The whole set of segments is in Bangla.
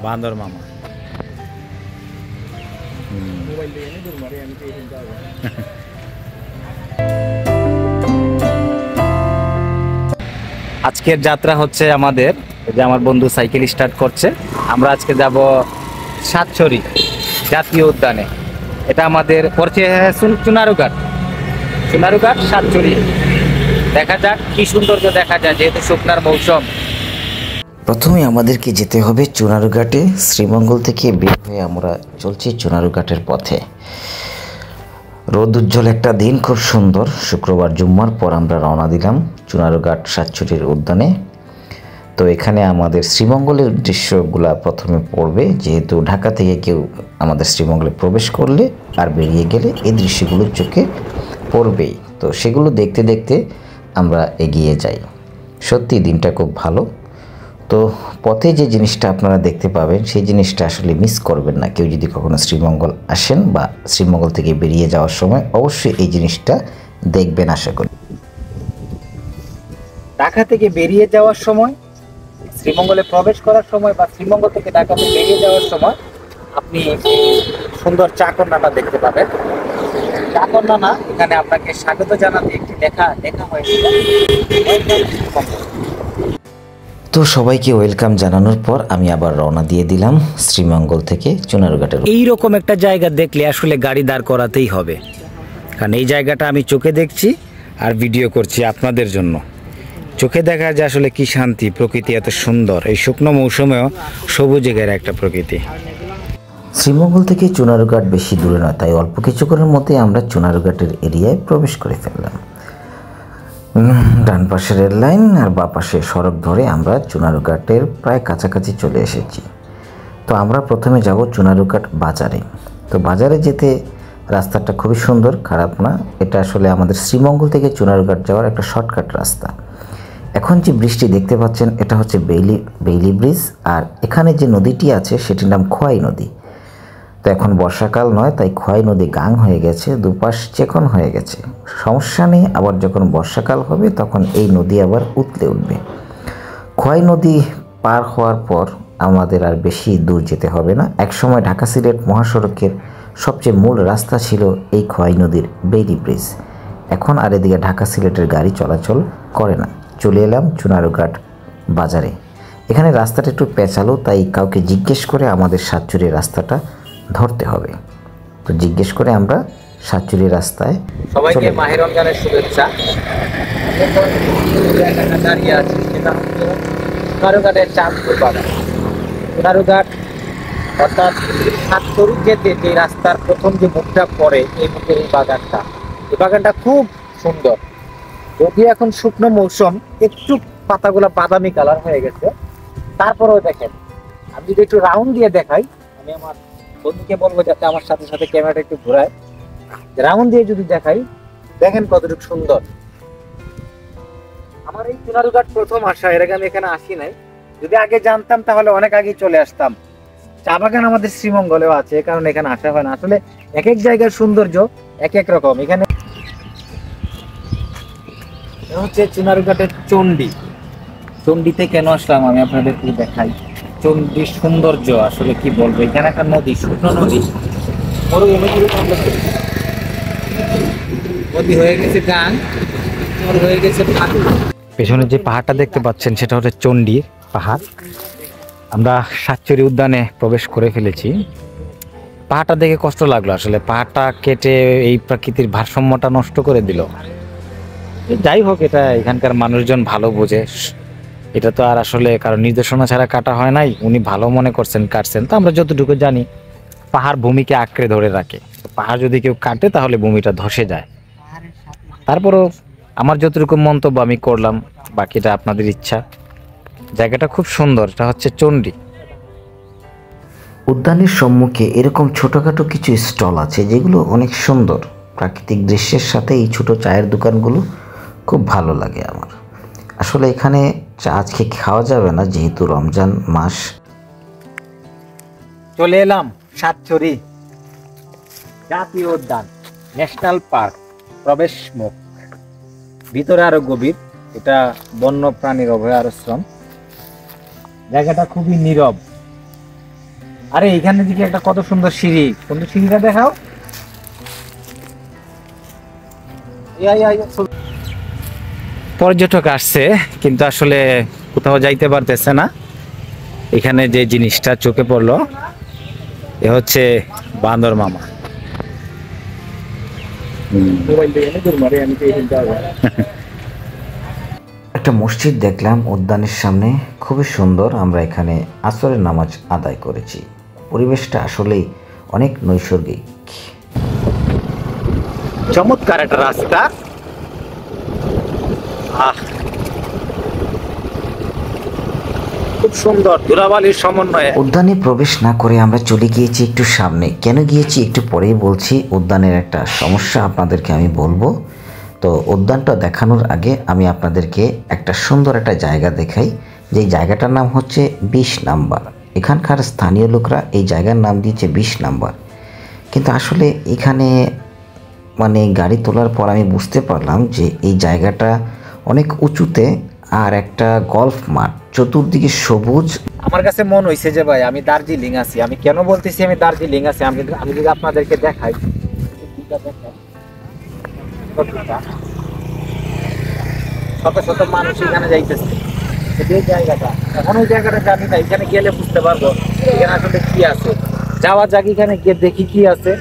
বান্দর মামা আজকের যাত্রা হচ্ছে আমাদের, যে আমার বন্ধু সাইকেল স্টার্ট করছে। আমরা আজকে যাব সাতছড়ি জাতীয় উদ্যানে। এটা আমাদের পড়ছে চুনারুঘাট, চুনারুঘাট সাতছড়ি। দেখা যাক কি সৌন্দর্য দেখা যায়, যেহেতু শুকনার মৌসুম। প্রথমে আমাদেরকে যেতে হবে চুনারুঘাটে। শ্রীমঙ্গল থেকে বের হয়ে আমরা চলছি চুনারুঘাটের পথে। রোদ উজ্জ্বল একটা দিন, খুব সুন্দর। শুক্রবার জুম্মার পর আমরা রওনা দিলাম চুনারুঘাট সাতছড়ির উদ্যানে। তো এখানে আমাদের শ্রীমঙ্গলের দৃশ্যগুলা প্রথমে পড়বে, যেহেতু ঢাকা থেকে কেউ আমাদের শ্রীমঙ্গলে প্রবেশ করলে আর বেরিয়ে গেলে এই দৃশ্যগুলো চোখে পড়বেই। তো সেগুলো দেখতে দেখতে আমরা এগিয়ে যাই। সত্যি দিনটা খুব ভালো। তো পথে যে জিনিসটা আপনারা দেখতে পাবেন সেই জিনিসটা আসলে মিস করবেন না। কেউ যদি কখনো শ্রীমঙ্গল আসেন বা শ্রীমঙ্গল থেকে বেরিয়ে যাওয়ার সময় অবশ্যই এই জিনিসটা দেখবেন আশা করি। ঢাকা থেকে বেরিয়ে যাওয়ার সময়, শ্রীমঙ্গলে প্রবেশ করার সময় বা শ্রীমঙ্গল থেকে ঢাকাতে বেরিয়ে যাওয়ার সময় আপনি সুন্দর চাকরনাটা দেখতে পাবেন। চাকরনানা এখানে আপনাকে স্বাগত জানাতে একটি লেখা হয়েছিল। তো সবাইকে ওয়েলকাম জানানোর পর আমি আবার রওনা দিয়ে দিলাম শ্রীমঙ্গল থেকে চুনারুঘাটের। এইরকম একটা জায়গা দেখলে আসলে গাড়ি দাঁড় করাতেই হবে, কারণ এই জায়গাটা আমি চোখে দেখছি আর ভিডিও করছি আপনাদের জন্য। চোখে দেখা যায় আসলে কি শান্তি, প্রকৃতি এত সুন্দর। এই শুকনো মৌসুমেও সবুজে ঘেরা একটা প্রকৃতি। শ্রীমঙ্গল থেকে চুনারুঘাট বেশি দূরে নয়, তাই অল্প কিছুক্ষণের মধ্যে আমরা চুনারুঘাটের এরিয়ায় প্রবেশ করে ফেললাম। ডান পাশে রেল লাইন আর বাঁ পাশে সড়ক ধরে আমরা চুনারুঘাটের প্রায় কাছাকাছি চলে এসেছি। তো আমরা প্রথমে যাব চুনারুঘাট বাজারে। তো বাজারে যেতে রাস্তাটা খুবই সুন্দর, খারাপ না। এটা আসলে আমাদের শ্রীমঙ্গল থেকে চুনারুঘাট যাওয়ার একটা শর্টকাট রাস্তা। এখন যে বৃষ্টি দেখতে পাচ্ছেন এটা হচ্ছে বেইলি ব্রিজ, আর এখানে যে নদীটি আছে সেটির নাম খোয়াই নদী। তো এখন বর্ষাকাল নয়, তাই খোয়াই নদী গাং হয়ে গেছে, দুপাশ চেকন হয়ে গেছে। সমস্যা নেই, আবার যখন বর্ষাকাল হবে তখন এই নদী আবার উতলে উঠবে। খোয়াই নদী পার হওয়ার পর আমাদের আর বেশি দূর যেতে হবে না। একসময় ঢাকা সিলেট মহাসড়কের সবচেয়ে মূল রাস্তা ছিল এই খোয়াই নদীর বেইলি ব্রিজ। এখন আর এদিকে ঢাকা সিলেটের গাড়ি চলাচল করে না। চলে এলাম চুনারুঘাট বাজারে। এখানে রাস্তাটা একটু পেঁচালো, তাই কাউকে জিজ্ঞেস করে আমাদের সাতছড়ির রাস্তাটা ধরতে হবে। তো জিজ্ঞেস করে আমরা সাতছড়ির রাস্তায়। সবাইকে মাহে রমজানের শুভেচ্ছা। দাঁড়িয়ে আছি সেটা হচ্ছে চুনারুঘাটের চাঁদপুর বাজার। চুনারুঘাট অর্থাৎ সাতছড়ি যেতে যে রাস্তার প্রথম যে মুখটা পড়ে, এই মুখের এই বাগানটা, এই বাগানটা খুব সুন্দর। যদি এখন শুকনো মৌসুম, একটু পাতাগুলো বাদামি কালার হয়ে গেছে, তারপরেও দেখেন আমি যদি একটু রাউন্ড দিয়ে দেখাই, আমি আমার বন্ধুকে বলবো যাতে আমার সাথে সাথে ক্যামেরাটা একটু ঘোরায়। রাউন্ড দিয়ে যদি দেখাই, দেখেন কতটুকু সুন্দর। আমার এই চুনারুঘাট প্রথম আসা, এর আগে আমি এখানে আসি নাই। যদি আগে জানতাম তাহলে অনেক আগেই চলে আসতাম। চা বাগান আমাদের শ্রীমঙ্গলেও আছে, কারণ এখানে আসা হয় না। আসলে এক এক জায়গার সৌন্দর্য এক এক রকম। এখানে হচ্ছে চুনারুঘাটের চণ্ডী। চণ্ডীতে কেন আসলাম আমি আপনাদেরকে দেখাই। চণ্ডীর সৌন্দর্য আসলে কি বলবো। এখানে একটা নদী, শুকনো নদী, নদী হয়ে গেছে গান, হয়ে গেছে। পেছনে যে পাহাড়টা দেখতে পাচ্ছেন সেটা হচ্ছে চণ্ডী পাহাড়। আমরা সাতছড়ি উদ্যানে প্রবেশ করে ফেলেছি। পাহাড়টা দেখে কষ্ট লাগলো আসলে, পাহাড়টা কেটে এই প্রাকৃতির ভারসাম্যটা নষ্ট করে দিল। যাই হোক, এটা এখানকার মানুষজন ভালো বোঝে। এটা তো আর আসলে কারো নির্দেশনা ছাড়া কাটা হয় নাই, উনি ভালো মনে করছেন কাটছেন। তো আমরা যতটুকু জানি পাহাড় ভূমিকে আঁকড়ে ধরে রাখে, পাহাড় যদি কেউ কাটে তাহলে ভূমিটা ধসে যায়। তারপরও আমার যতটুকু মন্তব্য আমি করলাম, বাকিটা আপনাদের ইচ্ছা। জায়গাটা খুব সুন্দর। এটা হচ্ছে চণ্ডী। উদ্যানের সম্মুখে এরকম ছোটোখাটো কিছু স্টল আছে যেগুলো অনেক সুন্দর। প্রাকৃতিক দৃশ্যের সাথে এই ছোটো চায়ের দোকানগুলো খুব ভালো লাগে আমার। আসলে এখানে চা আজকে খাওয়া যাবে না, যেহেতু রমজান মাস। চলে এলাম সাতছড়ি জাতীয় উদ্যান, ন্যাশনাল পার্ক প্রবেশ মুখ। ভিতরে আরো গভীর, এটা বন্য প্রাণীর অভয়াশ্রম। জায়গাটা খুবই নীরব। আরে এখানে দিকে একটা কত সুন্দর সিঁড়ি, সুন্দর সিঁড়িটা দেখাও। পর্যটক আসছে কিন্তু আসলে কোথাও যাইতে পারতেছে না। এখানে যে জিনিসটা চোখে পড়লো এ হচ্ছে বান্দর মামা। একটা মসজিদ দেখলাম উদ্যানের সামনে, খুবই সুন্দর। আমরা এখানে আসরের নামাজ আদায় করেছি। পরিবেশটা আসলেই অনেক নৈসর্গিক। চমৎকার একটা রাস্তা। খুব সুন্দর ধুলাবালির সমন্বয়ে। উদ্যানে প্রবেশ না করে আমরা চলে গিয়েছি একটু সামনে। কেন গিয়েছি একটু পরেই বলছি। উদ্যানের একটা সমস্যা আপনাদেরকে আমি বলবো। তো উদ্যানটা দেখানোর আগে আমি আপনাদেরকে একটা সুন্দর একটা জায়গা দেখাই। যেই জায়গাটার নাম হচ্ছে 20 নাম্বার। এখানকার স্থানীয় লোকরা এই জায়গার নাম দিয়েছে 20 নাম্বার। কিন্তু আসলে এখানে মানে গাড়ি তোলার পর আমি বুঝতে পারলাম যে এই জায়গাটা অনেক উঁচুতে, আর একটা গলফ মাঠ, চতুর্দিকে সবুজ। আমার কাছে মনে হয়েছে যে ভাই আমি দার্জিলিং আছি। আমি কেন বলতেছি আমি দার্জিলিং আছি, আমি যদি আপনাদেরকে দেখাই, শত শত মানুষ এখানে যাইতেছে। এই জায়গাটা এখন ওই জায়গাটা জানি না, এখানে গেলে বুঝতে পারবো এখানে আসলে কি আছে। যাওয়া যাক, এখানে গিয়ে দেখি কি আছে।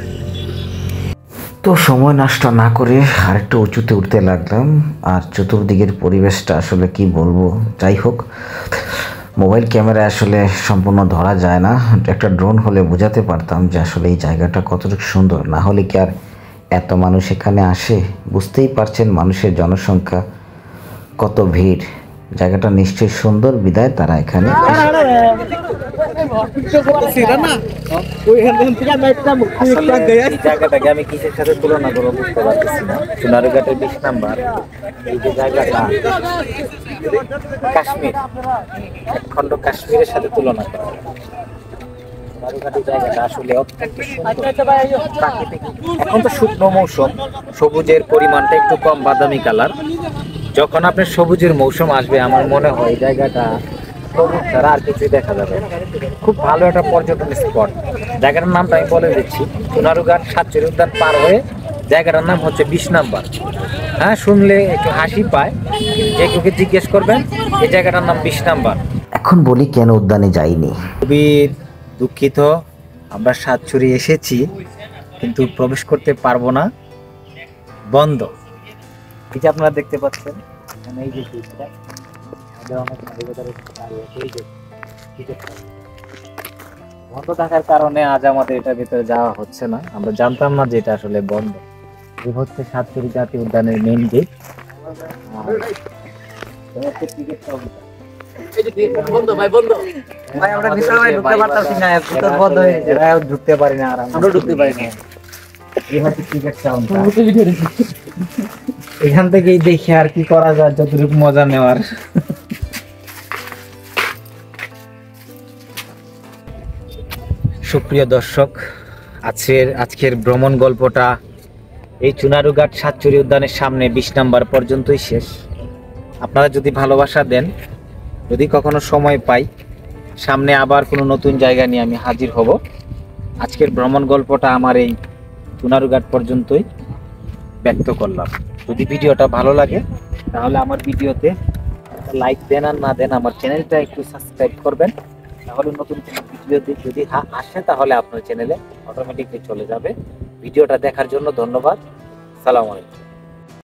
তো সময় নষ্ট না করে আরেকটু উঁচুতে উঠতে লাগলাম। আর চতুর্দিকের পরিবেশটা আসলে কি বলবো। যাই হোক, মোবাইল ক্যামেরায় আসলে সম্পূর্ণ ধরা যায় না। একটা ড্রোন হলে বোঝাতে পারতাম যে আসলে এই জায়গাটা কতটুকু সুন্দর। না হলে কি আর এত মানুষ এখানে আসে? বুঝতেই পারছেন মানুষের জনসংখ্যা, কত ভিড়। জায়গাটা নিশ্চয়ই সুন্দর, বিদায় তারা এখানে জায়গাটাকে আমি কিসের সাথে তুলনা করবো বুঝতে পারতেছি না। সোনারঘাটের 20 নাম্বার এই যে জায়গাটা, কাশ্মীর, একখণ্ড কাশ্মীরের সাথে তুলনা করা হয়। সোনারঘাটের জায়গাটা আসলে অত্যন্ত সুন্দর, প্রাকৃতিক। এখন তো শুকনো মৌসুম, সবুজের পরিমাণটা একটু কম, বাদামি কালার। যখন আপনার সবুজের মৌসুম আসবে আমার মনে হয় এই জায়গাটা সবুজ ছাড়া আর কিছুই দেখা যাবে না। খুব ভালো একটা পর্যটন স্পট। জায়গাটার নামটা আমি বলে দিচ্ছি, সোনারঘাট সাতচুরি উদ্যান পার হয়ে জায়গাটার নাম হচ্ছে 20 নাম্বার। হ্যাঁ, শুনলে একটু হাসি পায়। যে কেউকে জিজ্ঞেস করবেন এই জায়গাটার নাম 20 নাম্বার। এখন বলি কেন উদ্যানে যাইনি। খুবই দুঃখিত, আমরা সাতচুরি এসেছি কিন্তু প্রবেশ করতে পারবো না, বন্ধ। এই যে আপনারা দেখতে পাচ্ছেন এখানে এই যে জিনিসটা, বন্ধ থাকার কারণে আজ আমাদের এটার ভিতরে যাওয়া হচ্ছে না। আমরা জানতাম না যে এটা আসলে বন্ধ। এই হচ্ছে সাতচুরি জাতীয় উদ্যানের মেইন গেট। ঢুকতে পারি না, এখান থেকেই দেখি আর কি করা যায়, যতটুকু মজা নেওয়ার। সুপ্রিয় দর্শক, আজকের ভ্রমণ গল্পটা এই চুনারুঘাট সাতচুরি উদ্যানের সামনে 20 নাম্বার পর্যন্তই শেষ। আপনারা যদি ভালোবাসা দেন, যদি কখনো সময় পাই, সামনে আবার কোনো নতুন জায়গা নিয়ে আমি হাজির হব। আজকের ভ্রমণ গল্পটা আমার এই চুনারুঘাট পর্যন্তই ব্যক্ত করলাম। যদি ভিডিওটা ভালো লাগে তাহলে আমার ভিডিওতে লাইক দেন, আর না দেন আমার চ্যানেলটা একটু সাবস্ক্রাইব করবেন। তাহলে নতুন ভিডিও যদি আসে তাহলে আপনার চ্যানেলে অটোমেটিকলি চলে যাবে। ভিডিওটা দেখার জন্য ধন্যবাদ। সালাম আলাইকুম।